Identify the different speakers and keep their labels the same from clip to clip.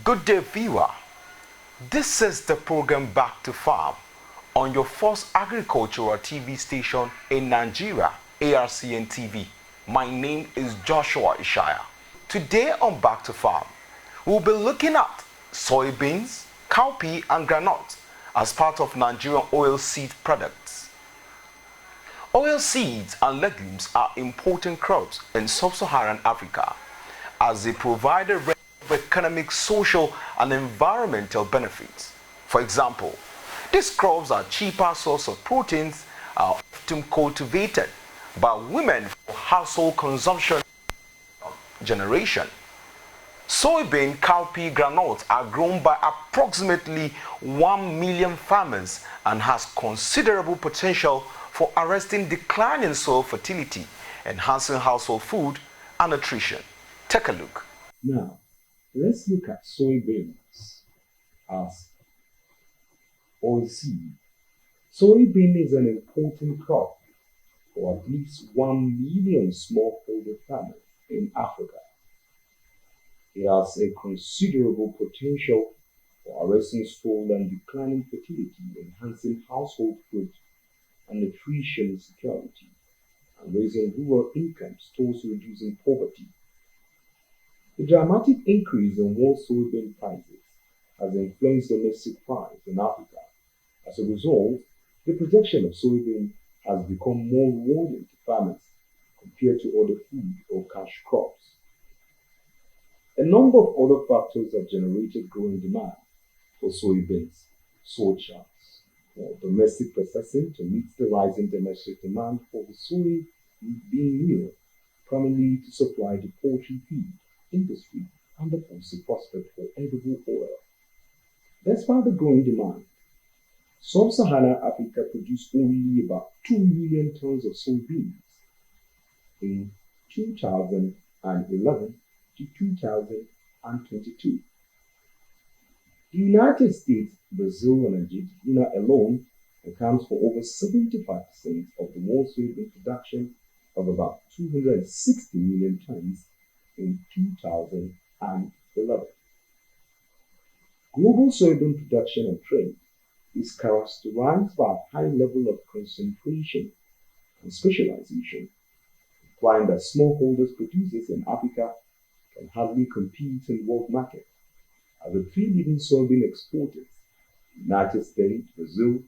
Speaker 1: Good day, viewer. This is the program Back to Farm on your first agricultural TV station in Nigeria, ARCN TV. My name is Joshua Ishaya. Today on Back to Farm, we'll be looking at soybeans, cowpea, and groundnut as part of Nigerian oilseed products. Oilseeds and legumes are important crops in sub-Saharan Africa as they provide a range of economic, social, and environmental benefits. For example, these crops are cheaper source of proteins, are often cultivated by women for household consumption generation. Soybean, cowpea, groundnut are grown by approximately 1 million farmers and has considerable potential for arresting decline in soil fertility, enhancing household food and nutrition. Take a look.
Speaker 2: Now, let's look at soybeans as oilseed. Soybean is an important crop for at least 1 million smallholder farmers in Africa. It has a considerable potential for arresting soil and declining fertility, enhancing household food and nutrition security, and raising rural incomes towards reducing poverty. The dramatic increase in world soybean prices has influenced domestic price in Africa. As a result, the production of soybean has become more rewarding to farmers compared to other food or cash crops. A number of other factors have generated growing demand for soybeans, such as domestic processing to meet the rising domestic demand for the soybean meal, primarily to supply the poultry feed industry and the positive prospect for edible oil. Despite the growing demand, sub-Saharan Africa produced only about 2 million tons of soybeans in 2011 to 2022. The United States, Brazil, and Argentina alone accounts for over 75% of the world soybean production of about 260 million tons in 2011. Global soybean production and trade is characterized by a high level of concentration and specialization, implying that smallholders producers in Africa can hardly compete in world market. As the three leading soybean exporters, the United States, Brazil,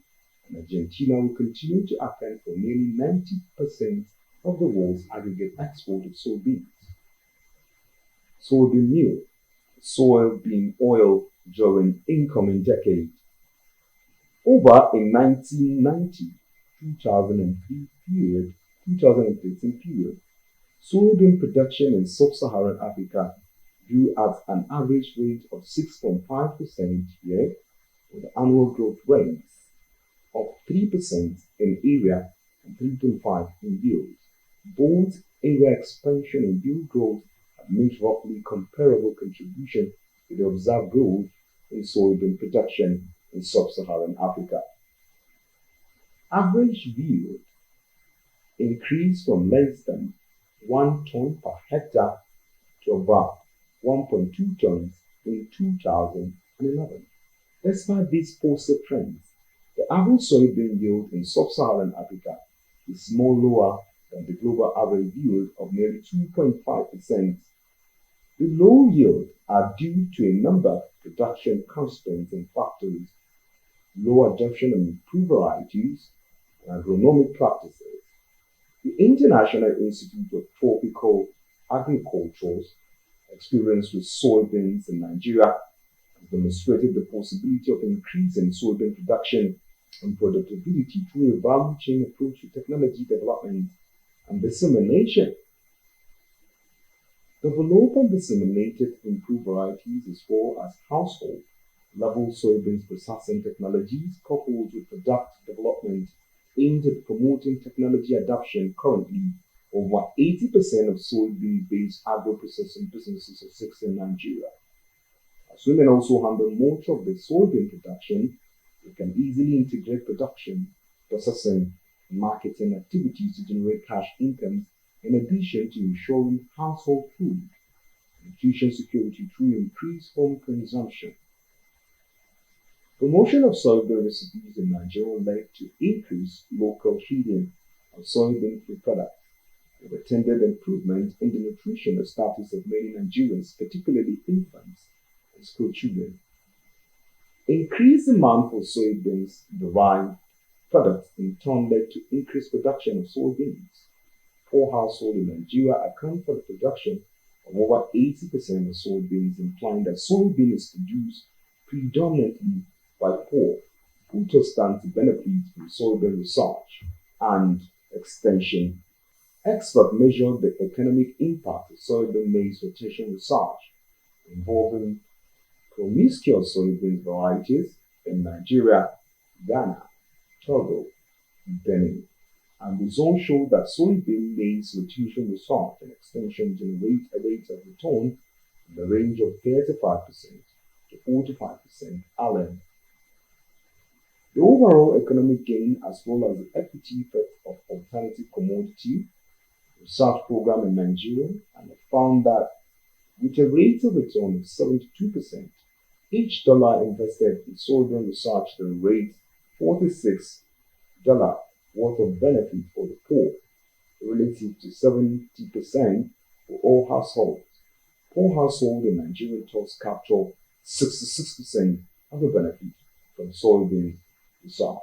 Speaker 2: and Argentina will continue to account for nearly 90% of the world's aggregate export of soybeans. Soybean meal, soybean oil during incoming decade. Over a 1990-2013 period, soybean production in sub-Saharan Africa grew at an average rate of 6.5% each year, with annual growth rates of 3% in area and 3.5% in yield. Both area expansion and yield growth have made roughly comparable contribution to the observed growth in soybean production in sub-Saharan Africa. Average yield increased from less than 1 ton per hectare to about 1.2 tons in 2011. Despite these positive trends, the average soybean yield in sub-Saharan Africa is more lower than the global average yield of nearly 2.5%. The low yield are due to a number of production constraints and factors, low adoption of improved varieties, and agronomic practices. The International Institute of Tropical Agriculture's experience with soybeans in Nigeria has demonstrated the possibility of increasing soybean production and productivity through a value chain approach to technology development and dissemination. Develop and disseminated improved varieties as well as household-level soybeans processing technologies coupled with product development aimed at promoting technology adoption. Currently, over 80% of soybean-based agro-processing businesses exist in Nigeria. As women also handle much of the soybean production, they can easily integrate production, processing, and marketing activities to generate cash incomes in addition to ensuring household food nutrition security through increased home consumption. Promotion of soybean recipes in Nigeria led to increased local feeding of soybean food products, with attended improvement in the nutritional status of many Nigerians, particularly infants and school children. Increased demand for soybeans derived products in turn led to increased production of soybeans. Poor households in Nigeria account for the production of over 80% of soybeans, implying that soybean is produced predominantly by poor, who thus stand to benefit from soybean research and extension. Experts measured the economic impact of soybean maize rotation research involving promiscuous soybean varieties in Nigeria, Ghana, Togo, and Benin. And results showed that soybean maize rotation research and extension generate a rate of return in the range of 35% to 45% annum. The overall economic gain, as well as the equity effect of alternative commodity research program in Nigeria, and have found that with a rate of return of 72%, each dollar invested in soybean research generates $46 worth of benefit for the poor, relative to 70% for all households. Poor households in Nigeria thus capture 66% of the benefit from soybean research.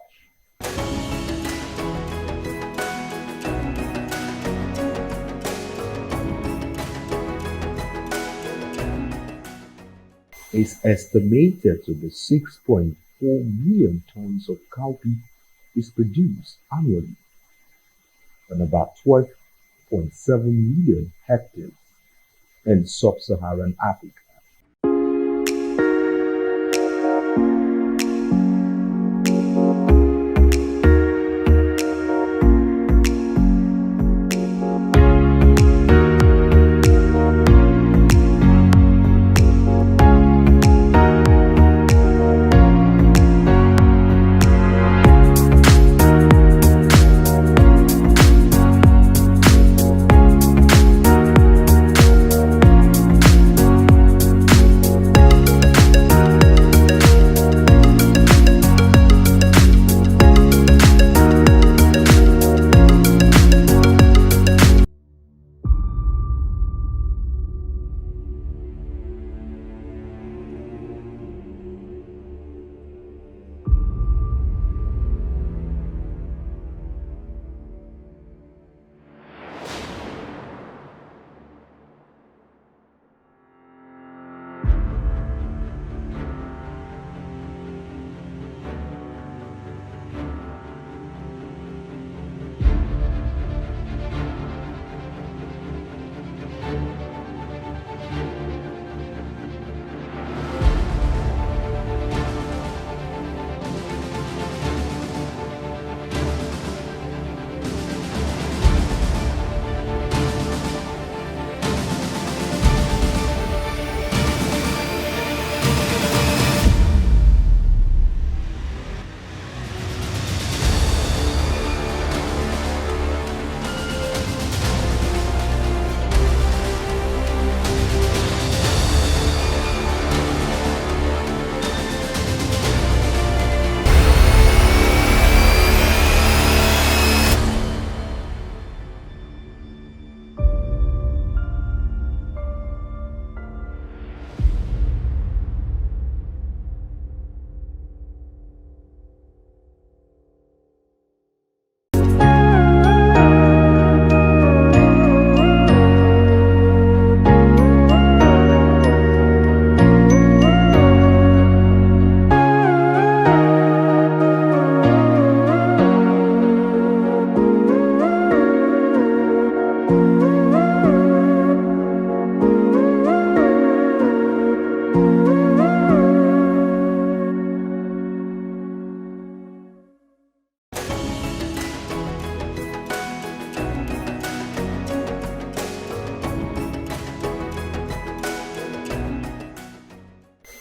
Speaker 2: It's estimated to be 6.4 million tons of cowpea is produced annually on about 12.7 million hectares in sub-Saharan Africa.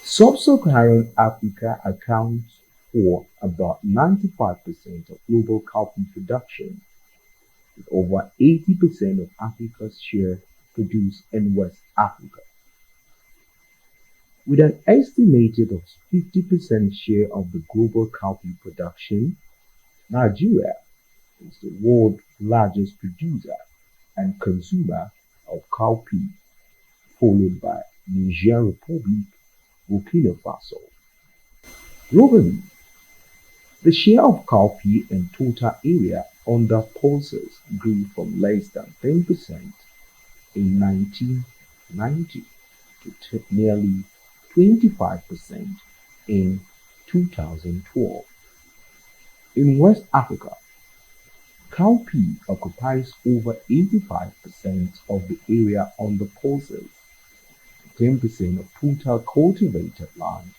Speaker 2: Sub-Saharan Africa accounts for about 95% of global cowpea production, with over 80% of Africa's share produced in West Africa. With an estimated of 50% share of the global cowpea production, Nigeria is the world's largest producer and consumer of cowpea, followed by Niger Republic, Burkina Faso. Globally, the share of cowpea in total area under pulses grew from less than 10% in 1990 to nearly 25% in 2012. In West Africa, cowpea occupies over 85% of the area under pulses, 10% of total cultivated land.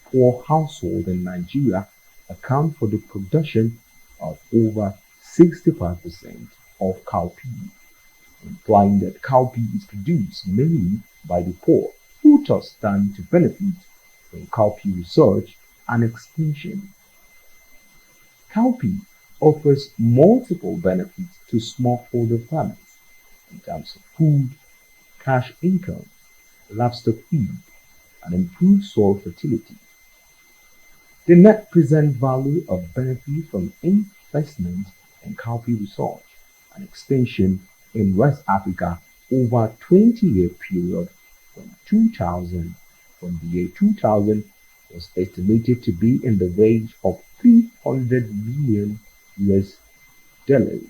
Speaker 2: Poor households in Nigeria account for the production of over 65% of cowpea, implying that cowpea is produced mainly by the poor, who thus stand to benefit from cowpea research and extension. Cowpea offers multiple benefits to smallholder farmers in terms of food, cash income, livestock feed, and improved soil fertility. The net present value of benefit from investment in cowpea research and extension in West Africa over a 20-year period from the year 2000 was estimated to be in the range of 300 million US dollars,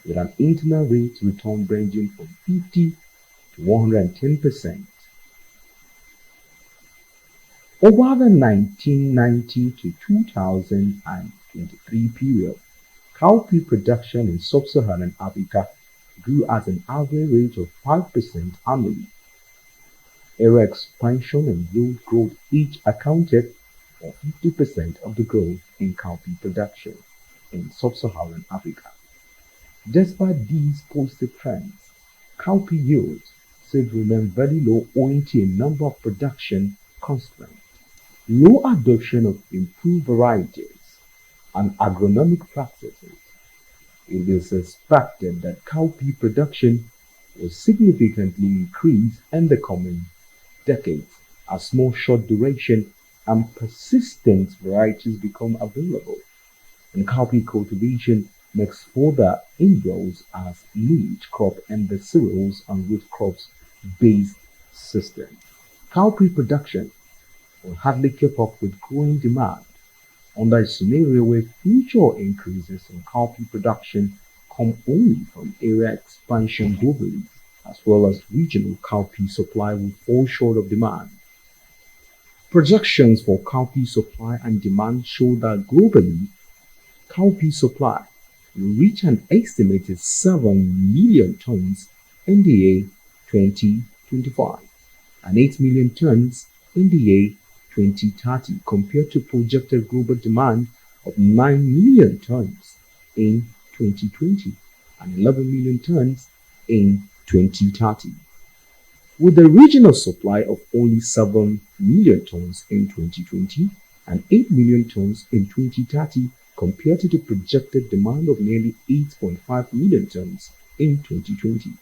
Speaker 2: with an internal rate of return ranging from 50 to 110%. Over the 1990 to 2023 period, cowpea production in sub-Saharan Africa grew at an average rate of 5% annually. Area expansion and yield growth each accounted for 50% of the growth in cowpea production in sub-Saharan Africa. Despite these positive trends, cowpea yields still remain very low owing to a number of production constraints. Low adoption of improved varieties and agronomic practices. It is expected that cowpea production will significantly increase in the coming decades as more short duration and persistent varieties become available, and cowpea cultivation makes further inroads as niche crop in the cereals and root crops based system. Cowpea production will hardly keep up with growing demand under a scenario where future increases in cowpea production come only from area expansion globally, as well as regional cowpea supply will fall short of demand. Projections for cowpea supply and demand show that globally, cowpea supply will reach an estimated 7 million tons in the year 2025 and 8 million tons in the year 2030 compared to projected global demand of 9 million tons in 2020 and 11 million tons in 2030. With a regional supply of only 7 million tons in 2020 and 8 million tons in 2030 compared to the projected demand of nearly 8.5 million tons in 2020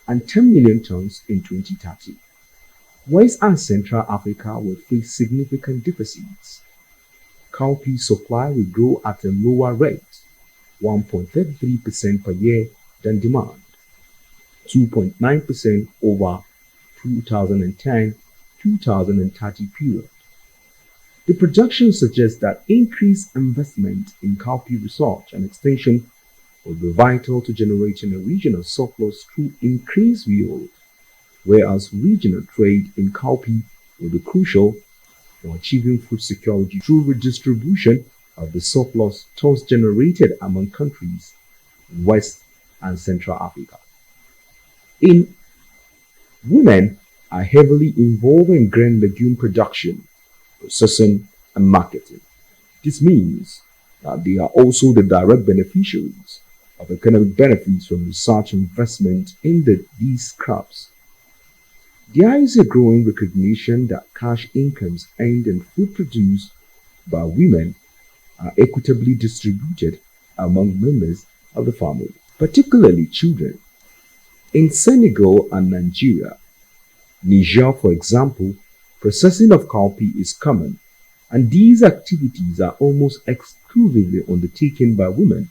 Speaker 2: and 10 million tons in 2030. West and Central Africa will face significant deficits. Cowpea supply will grow at a lower rate, 1.33% per year, than demand, 2.9% over 2010-2030 period. The projections suggest that increased investment in cowpea research and extension will be vital to generating a regional surplus through increased yield, whereas regional trade in cowpea will be crucial for achieving food security through redistribution of the surplus thus generated among countries in West and Central Africa. Women are heavily involved in grain legume production, processing, and marketing. This means that they are also the direct beneficiaries of economic benefits from research investment in these crops. There is a growing recognition that cash incomes earned in food produced by women are equitably distributed among members of the family, particularly children. In Senegal and Nigeria, Niger, for example, processing of cowpea is common, and these activities are almost exclusively undertaken by women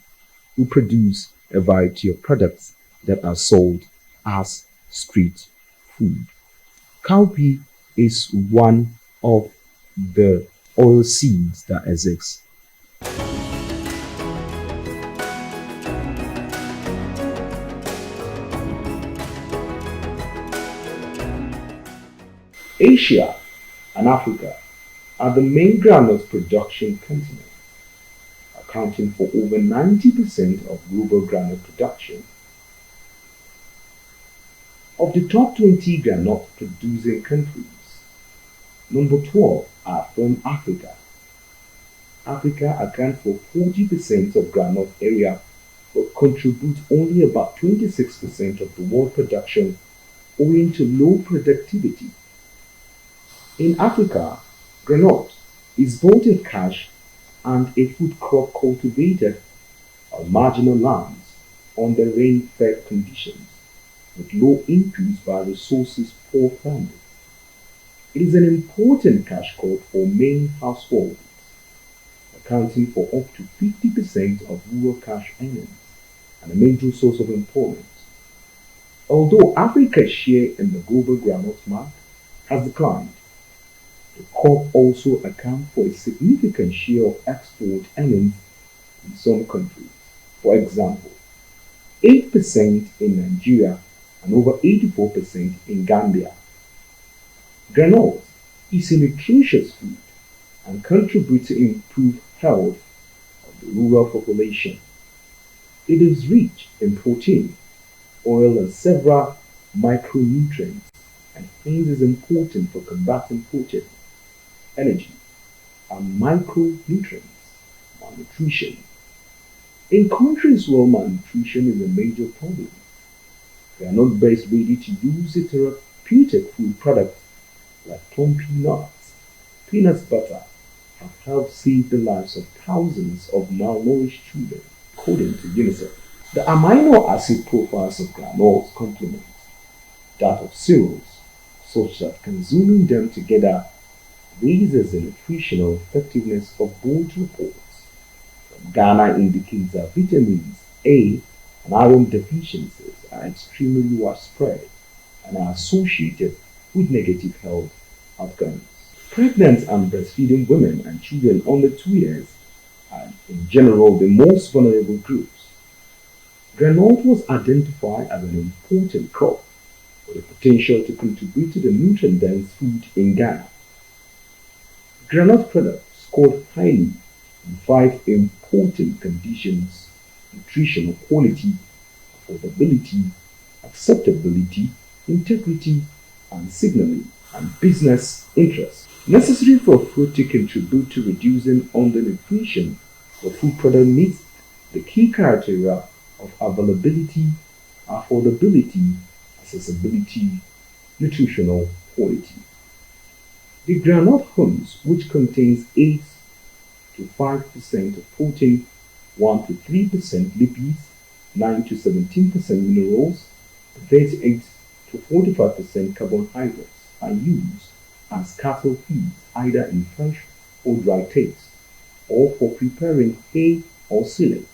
Speaker 2: who produce a variety of products that are sold as street food. Cowpea is one of the oil seeds that exist. Asia and Africa are the main groundnut production continents, accounting for over 90% of global groundnut production. Of the top 20 groundnut producing countries, number 12 are from Africa. Africa accounts for 40% of groundnut area but contributes only about 26% of the world production owing to low productivity. In Africa, groundnut is both a cash and a food crop cultivated on marginal lands under rain-fed conditions with low inputs by resources poor farmers. It is an important cash crop for many households, accounting for up to 50% of rural cash earnings and a major source of employment. Although Africa's share in the global groundnut market has declined, the crop also accounts for a significant share of export earnings in some countries. For example, 8% in Nigeria and over 84% in Gambia. Groundnut is a nutritious food and contributes to improved health of the rural population. It is rich in protein, oil, and several micronutrients, and hence is important for combating protein, energy, and micronutrients malnutrition. In countries where malnutrition is a major problem, they are not best ready to use a therapeutic food product like plum peanuts. Peanut butter have helped save the lives of thousands of malnourished children, according to UNICEF. The amino acid profiles of granola complement that of cereals, such that consuming them together raises the nutritional effectiveness of both reports. Ghana indicates that vitamins A and iron deficiencies are extremely widespread and are associated with negative health outcomes. Pregnant and breastfeeding women and children under 2 years are in general the most vulnerable groups. Groundnut was identified as an important crop with the potential to contribute to the nutrient-dense food in Ghana. Groundnut products scored highly in 5 important conditions: nutritional quality, affordability, acceptability, integrity, and signaling and business interest. Necessary for food to contribute to reducing undernutrition, the food product meets the key criteria of availability, affordability, accessibility, nutritional quality. The groundnut hulls, which contains 8 to 5% of protein, 1 to 3% lipids, 9 to 17% minerals, 38 to 45% carbohydrates, are used as cattle feeds either in fresh or dry taste, or for preparing hay or silage.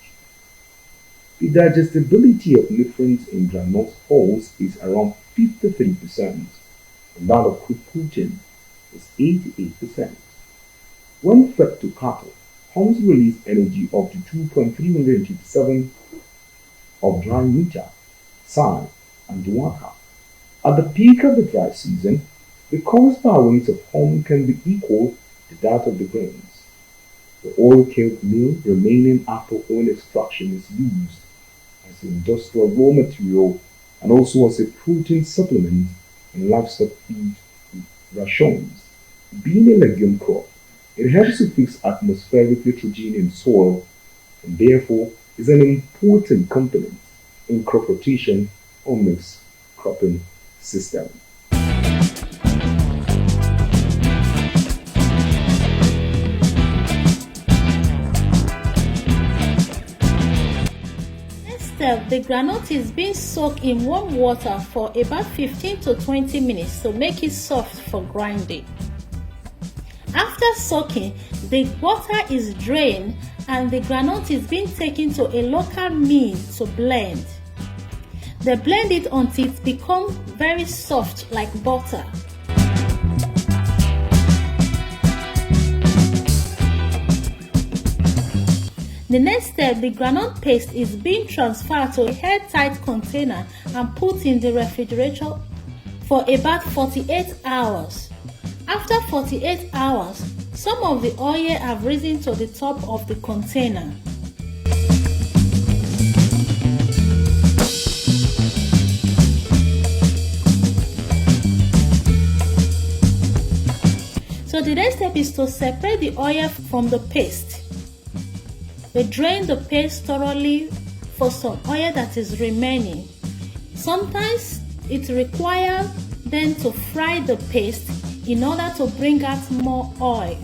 Speaker 2: The digestibility of nutrients in groundnut hulls is around 53%, and that of cooked protein is 88%. When fed to cattle, hulls release energy up to 2.387 of dry matter, side, and duaca. At the peak of the dry season, the cost per weight of hull can be equal to that of the grains. The oil-killed meal remaining after oil extraction is used as industrial raw material and also as a protein supplement in livestock feed rations. Being a legume crop, it helps to fix atmospheric nitrogen in soil and therefore is an important component in crop rotation or mixed cropping system.
Speaker 3: step, the groundnut is being soaked in warm water for about 15 to 20 minutes to make it soft for grinding. After soaking, the water is drained and the groundnut is being taken to a local mill to blend. They blend it until it becomes very soft like butter. The next step, the groundnut paste is being transferred to a airtight container and put in the refrigerator for about 48 hours. After 48 hours, some of the oil have risen to the top of the container. So the next step is to separate the oil from the paste. We drain the paste thoroughly for some oil that is remaining. Sometimes it requires then to fry the paste in order to bring out more oil.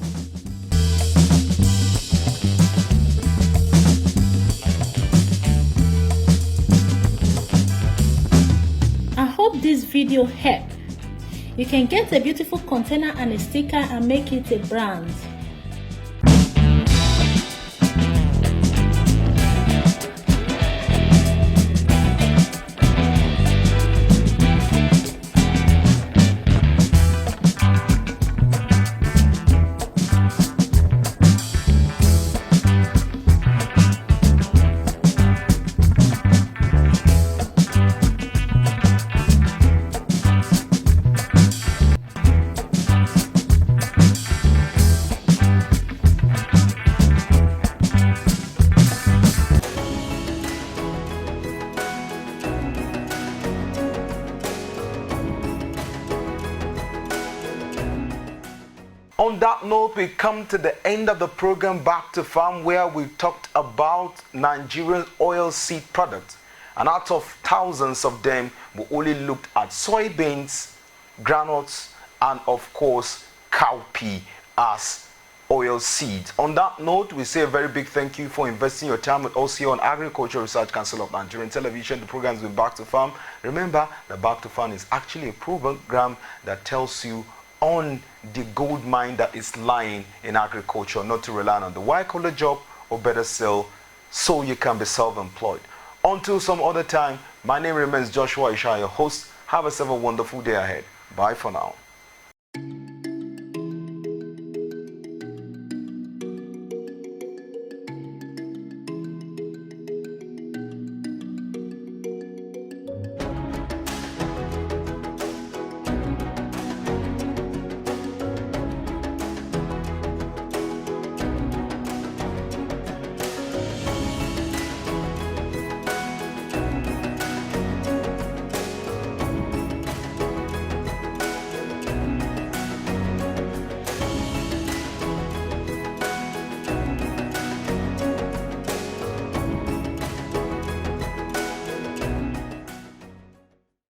Speaker 3: I hope this video helped. You can get a beautiful container and a sticker and make it a brand.
Speaker 1: On that note, we come to the end of the program Back to Farm, where we talked about Nigerian oilseed products. And out of thousands of them, we only looked at soybeans, groundnuts, and of course, cowpea as oil seeds. On that note, we say a very big thank you for investing your time with us here on Agricultural Research Council of Nigerian Television. The program has been Back to Farm. Remember, the Back to Farm is actually a program that tells you on the gold mine that is lying in agriculture, not to rely on the white-collar job, or better still, so you can be self-employed. Until some other time, my name remains Joshua Isha, your host. Have yourself a wonderful day ahead. Bye for now.